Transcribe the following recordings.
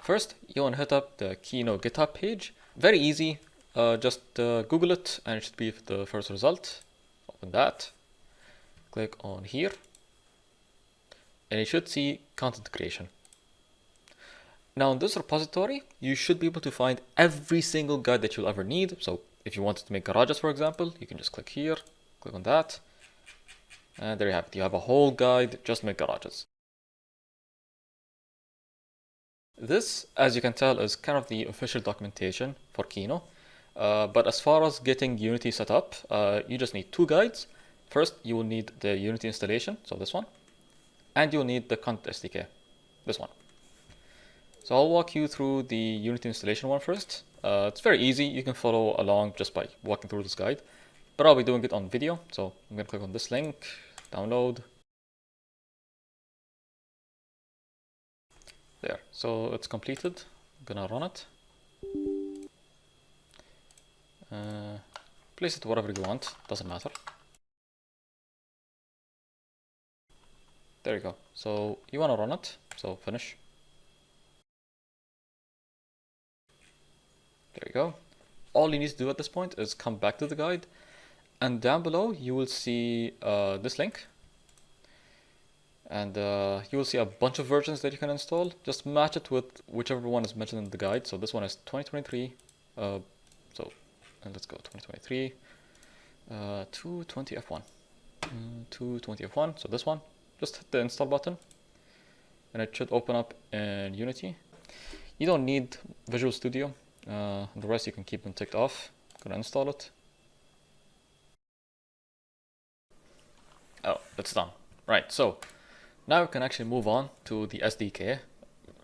First, you want to hit up the Kino GitHub page. Very easy. Just Google it and it should be the first result. Open that. Click on here. And you should see content creation. Now in this repository, you should be able to find every single guide that you'll ever need. So if you wanted to make garages, for example, you can just click here, click on that. And there you have it. You have a whole guide, just make garages. This, as you can tell, is kind of the official documentation for Kino. But as far as getting Unity set up, you just need two guides. First, you will need the Unity installation, so this one. And you'll need the Content SDK, this one. So I'll walk you through the Unity installation one first. It's very easy. You can follow along just by walking through this guide. But I'll be doing it on video. So I'm going to click on this link, download. There, so it's completed. I'm gonna run it. Place it wherever you want, doesn't matter. There you go. So you wanna run it, so finish. There you go. All you need to do at this point is come back to the guide, and down below you will see this link. And you will see a bunch of versions that you can install. Just match it with whichever one is mentioned in the guide. So this one is 2023. And let's go 2023. 220F1. 220F1. So this one. Just hit the install button. And it should open up in Unity. You don't need Visual Studio. The rest you can keep them ticked off. I'm gonna install it. Oh, it's done. Right, so now we can actually move on to the SDK.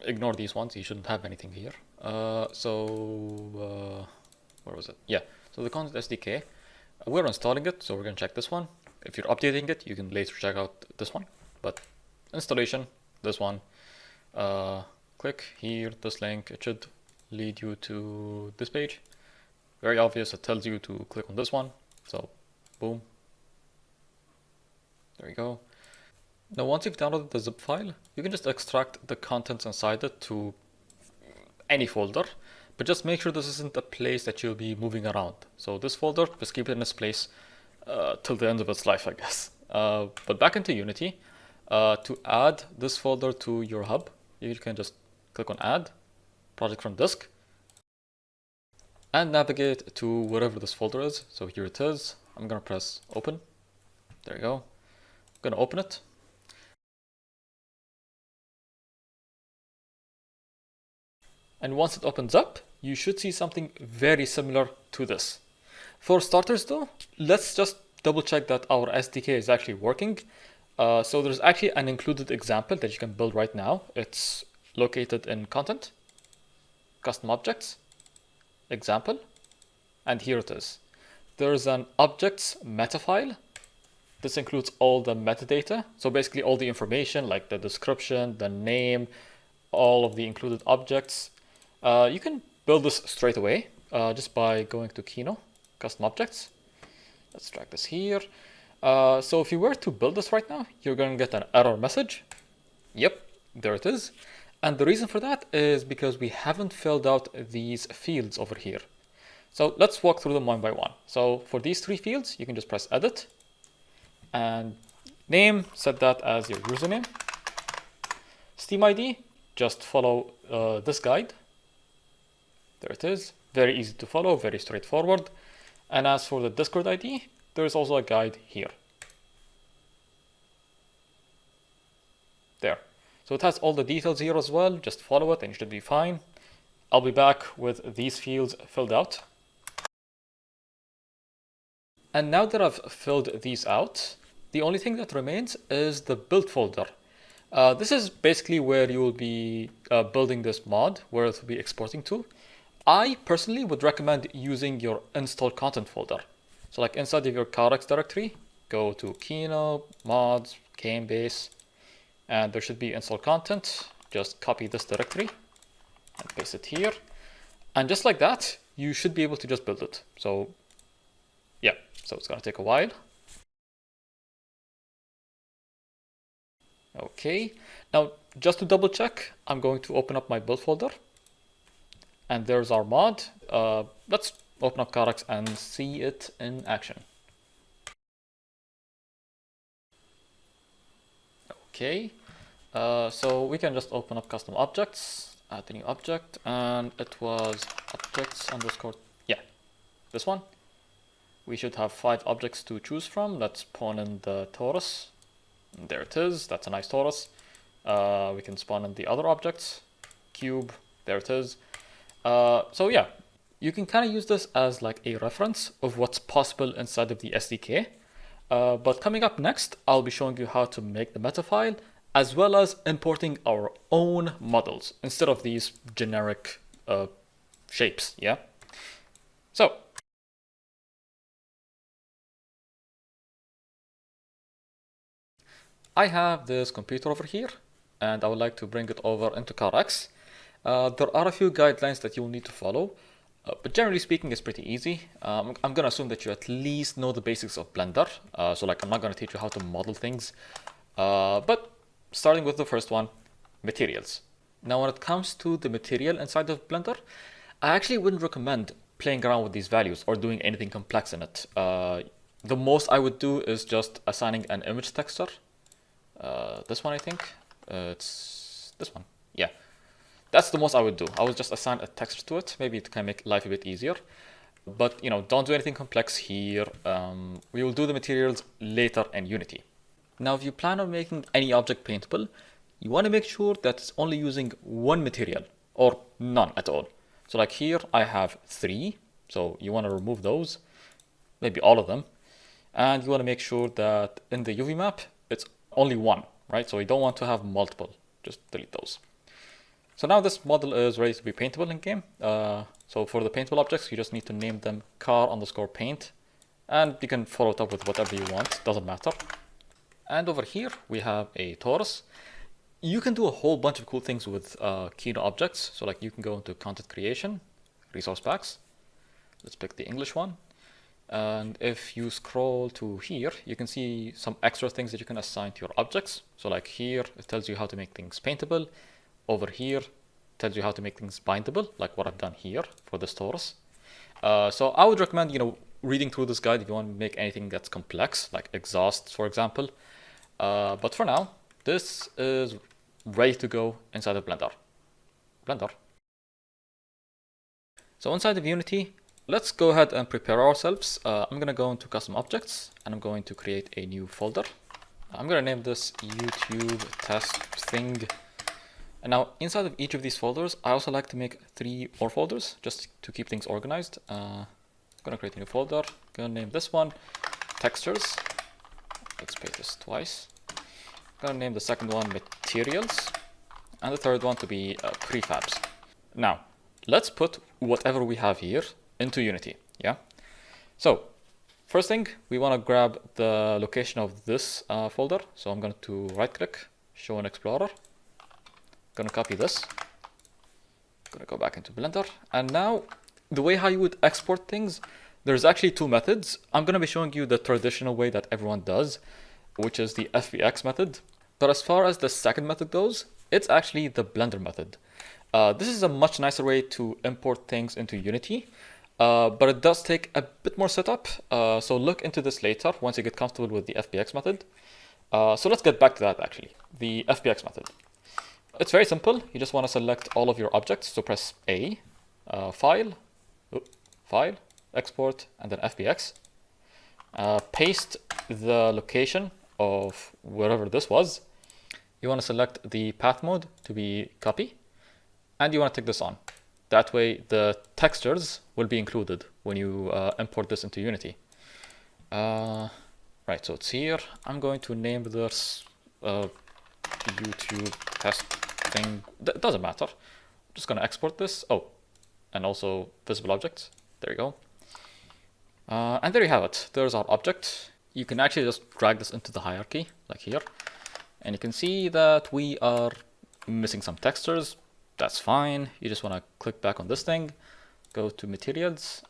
Ignore these ones, you shouldn't have anything here. Where was it? Yeah, so the Content SDK. We're installing it, so we're going to check this one. If you're updating it, you can later check out this one. But installation, this one. Click here, this link. It should lead you to this page. Very obvious, it tells you to click on this one. So, boom. There you go. Now once you've downloaded the zip file, you can just extract the contents inside it to any folder, but just make sure this isn't a place that you'll be moving around. So this folder, just keep it in this place till the end of its life, I guess. But back into Unity, to add this folder to your hub, you can just click on Add, Project from Disk, and navigate to wherever this folder is. So here it is. I'm going to press Open. There you go. I'm going to open it. And once it opens up, you should see something very similar to this. For starters though, let's just double check that our SDK is actually working. So there's actually an included example that you can build right now. It's located in Content, Custom Objects, Example, and here it is. There's an Objects meta file. This includes all the metadata. So basically all the information like the description, the name, all of the included objects. You can build this straight away just by going to Kino, Custom Objects. Let's drag this here. So if you were to build this right now, you're going to get an error message. Yep, there it is. And the reason for that is because we haven't filled out these fields over here. So let's walk through them one by one. So for these three fields, you can just press Edit. And name, set that as your username. Steam ID, just follow this guide. There it is. Very easy to follow, very straightforward. And as for the Discord ID, there is also a guide here. There. So it has all the details here as well. Just follow it and you should be fine. I'll be back with these fields filled out. And now that I've filled these out, the only thing that remains is the build folder. This is basically where you will be building this mod, where it will be exporting to. I personally would recommend using your install content folder. So like inside of your CarX directory, go to Kino, mods, KNBase, and there should be install content. Just copy this directory and paste it here. And just like that, you should be able to just build it. So yeah, so it's gonna take a while. Okay, now just to double check, I'm going to open up my build folder And there's our mod. Let's open up CarX and see it in action. Okay, so we can just open up custom objects, add a new object, and it was objects underscore, yeah, this one. We should have 5 objects to choose from. Let's spawn in the torus. There it is, that's a nice torus. We can spawn in the other objects, cube, there it is. So yeah, you can kind of use this as like a reference of what's possible inside of the SDK. But coming up next, I'll be showing you how to make the meta file, as well as importing our own models instead of these generic shapes, yeah? So, I have this computer over here, and I would like to bring it over into CarX. There are a few guidelines that you'll need to follow, but generally speaking, it's pretty easy. I'm going to assume that you at least know the basics of Blender. So like, I'm not going to teach you how to model things, but starting with the first one, materials. Now, when it comes to the material inside of Blender, I actually wouldn't recommend playing around with these values or doing anything complex in it. The most I would do is just assigning an image texture. This one, I think. It's this one. Yeah. That's the most I would do. I would just assign a texture to it. Maybe it can make life a bit easier. But, you know, don't do anything complex here. We will do the materials later in Unity. Now, if you plan on making any object paintable, you want to make sure that it's only using one material or none at all. So like here, I have 3. So you want to remove those, maybe all of them. And you want to make sure that in the UV map, it's only one, right? So we don't want to have multiple. Just delete those. So now this model is ready to be paintable in game. So for the paintable objects, you just need to name them car_paint, and you can follow it up with whatever you want, doesn't matter. And over here, we have a torus. You can do a whole bunch of cool things with Kino objects. So like you can go into content creation, resource packs. Let's pick the English one. And if you scroll to here, you can see some extra things that you can assign to your objects. So like here, it tells you how to make things paintable. Over here, tells you how to make things bindable, like what I've done here for this torus. So I would recommend, you know, reading through this guide if you want to make anything that's complex, like exhausts, for example. But for now, this is ready to go inside of Blender. So inside of Unity, let's go ahead and prepare ourselves. I'm going to go into custom objects, and I'm going to create a new folder. I'm going to name this YouTube test thing. And now inside of each of these folders, I also like to make 3 more folders just to keep things organized. I'm going to create a new folder. I'm going to name this one textures. Let's paste this twice. I'm going to name the second one materials, and the third one to be prefabs. Now, let's put whatever we have here into Unity, yeah? So, first thing, we want to grab the location of this folder. So I'm going to right-click, show in Explorer. Going to copy this. Going to go back into Blender. And now, the way how you would export things, there's actually 2 methods. I'm going to be showing you the traditional way that everyone does, which is the FBX method. But as far as the second method goes, it's actually the Blender method. This is a much nicer way to import things into Unity, but it does take a bit more setup. So look into this later once you get comfortable with the FBX method. So let's get back to that actually, the FBX method. It's very simple. You just want to select all of your objects. So press A, File, Export, and then FBX. Paste the location of wherever this was. You want to select the path mode to be copy, and you want to take this on. That way the textures will be included when you import this into Unity. Right, so it's here. I'm going to name this YouTube test thing. That doesn't matter. I'm just going to export this. Oh, and also visible objects. There you go. And there you have it. There's our object. You can actually just drag this into the hierarchy, like here. And you can see that we are missing some textures. That's fine. You just want to click back on this thing, go to materials,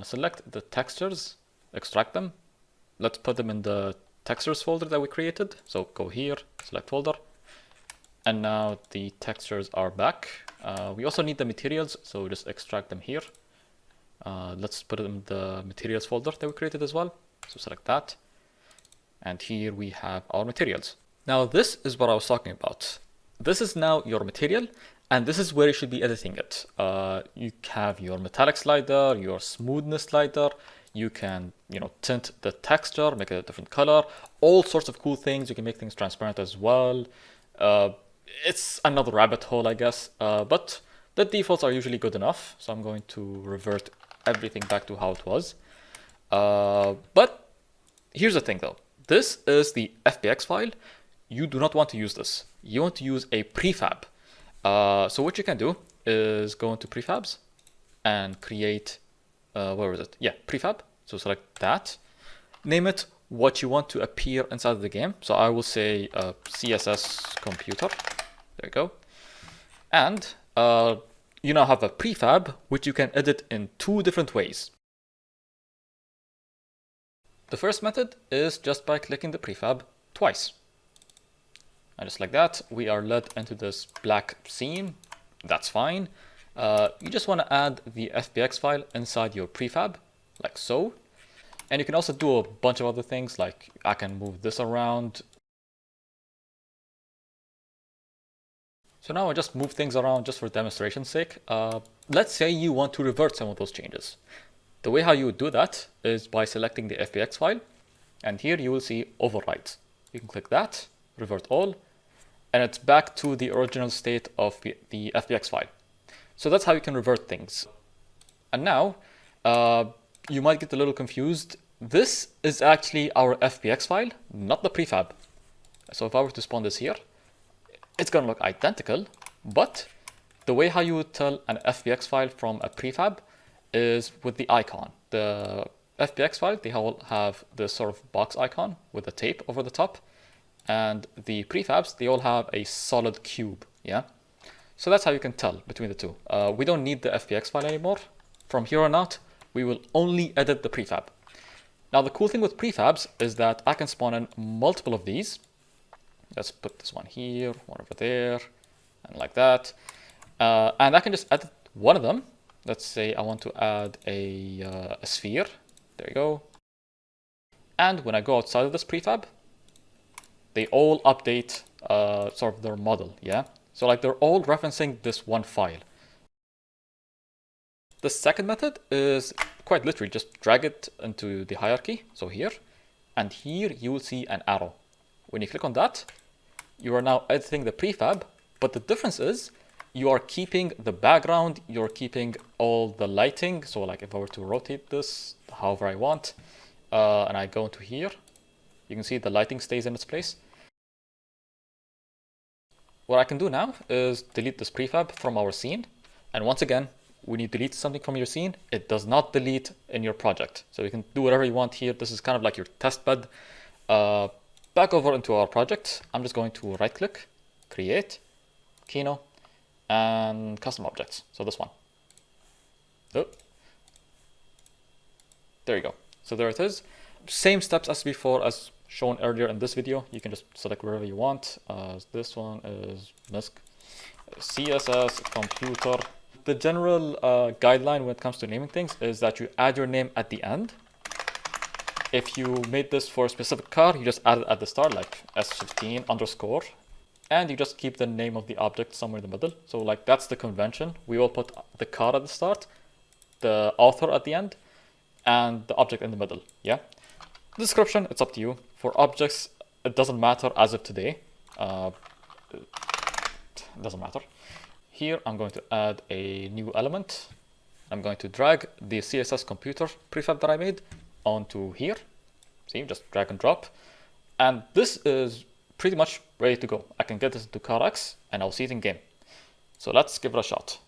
select the textures, extract them. Let's put them in the textures folder that we created. So go here, select folder. And now the textures are back. We also need the materials, so just extract them here. Let's put them in the materials folder that we created as well. So select that. And here we have our materials. Now this is what I was talking about. This is now your material, and this is where you should be editing it. You have your metallic slider, your smoothness slider. You can, tint the texture, make it a different color, all sorts of cool things. You can make things transparent as well. It's another rabbit hole, I guess, but the defaults are usually good enough. So I'm going to revert everything back to how it was. But here's the thing though. This is the FBX file. You do not want to use this. You want to use a prefab. So what you can do is go into prefabs and create, where is it? Yeah, prefab. So select that. Name it what you want to appear inside of the game. So I will say CSS computer. There you go. And you now have a prefab, which you can edit in two different ways. The first method is just by clicking the prefab twice. And just like that, we are led into this black scene. That's fine. You just want to add the FBX file inside your prefab, like so. And you can also do a bunch of other things, like I can move this around. So now I just move things around just for demonstration's sake. Let's say you want to revert some of those changes. The way how you would do that is by selecting the FBX file, and here you will see overwrite. You can click that, revert all, and it's back to the original state of the FBX file. So that's how you can revert things. And now you might get a little confused. This is actually our FBX file, not the prefab. So if I were to spawn this here, it's going to look identical, but the way how you would tell an FBX file from a prefab is with the icon. The FBX file, they all have this sort of box icon with a tape over the top, and the prefabs, they all have a solid cube, yeah? So that's how you can tell between the two. We don't need the FBX file anymore. From here on out, we will only edit the prefab. Now the cool thing with prefabs is that I can spawn in multiple of these. Let's put this one here, one over there, and like that. And I can just edit one of them. Let's say I want to add a sphere. There you go. And when I go outside of this prefab, they all update sort of their model, yeah? So like they're all referencing this one file. The second method is quite literally just drag it into the hierarchy. So here, and here you will see an arrow. When you click on that, you are now editing the prefab, but the difference is you are keeping the background, you're keeping all the lighting. So like if I were to rotate this however I want, and I go into here, you can see the lighting stays in its place. What I can do now is delete this prefab from our scene. And once again, when you delete something from your scene, it does not delete in your project. So you can do whatever you want here. This is kind of like your test bed. Back over into our project, I'm just going to right click, create, Kino, and custom objects. So this one. Oh. There you go. So there it is. Same steps as before, as shown earlier in this video. You can just select wherever you want. This one is MISC, CSS computer. The general guideline when it comes to naming things is that you add your name at the end. If you made this for a specific car, you just add it at the start, like S15 underscore, and you just keep the name of the object somewhere in the middle. So like that's the convention. We will put the car at the start, the author at the end, and the object in the middle, yeah? Description, it's up to you. For objects, it doesn't matter as of today. It doesn't matter. Here, I'm going to add a new element. I'm going to drag the CSS computer prefab that I made onto here. See, just drag and drop. And this is pretty much ready to go. I can get this into CarX and I'll see it in game. So let's give it a shot.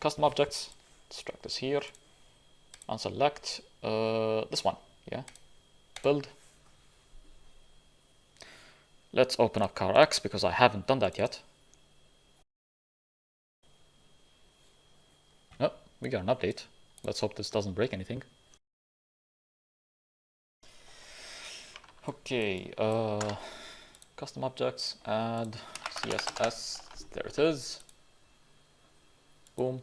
Custom objects, let's drag this here. Unselect this one, yeah. Build. Let's open up CarX because I haven't done that yet. Oh, we got an update. Let's hope this doesn't break anything. Okay, custom objects, add CSS, there it is. Boom.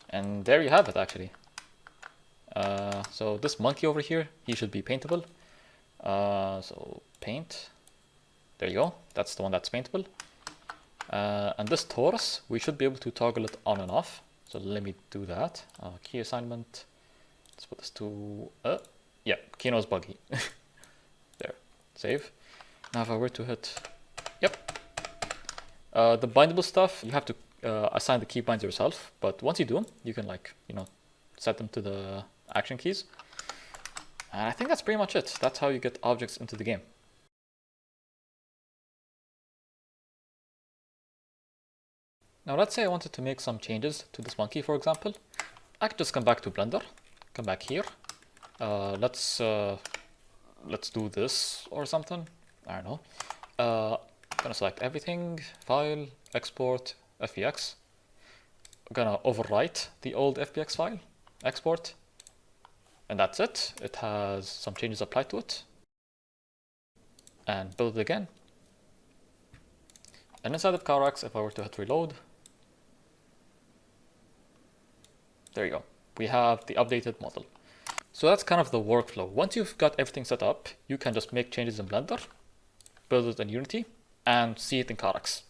And there you have it, actually. So this monkey over here, he should be paintable. So paint. There you go. That's the one that's paintable. And this torus, we should be able to toggle it on and off. So let me do that. Key assignment. Let's put this to, yeah, Kino is buggy. There, save. Now if I were to hit, yep. The bindable stuff, you have to assign the keybinds yourself. But once you do them, you can set them to the action keys. And I think that's pretty much it. That's how you get objects into the game. Now let's say I wanted to make some changes to this monkey, for example. I could just come back to Blender, come back here. Let's do this or something. I don't know. I'm gonna select everything, file, export, FBX. I'm gonna overwrite the old FBX file, export, and that's it. It has some changes applied to it. And build it again. And inside of CarX, if I were to hit reload, there you go. We have the updated model. So that's kind of the workflow. Once you've got everything set up, you can just make changes in Blender, build it in Unity, and see it in CarX.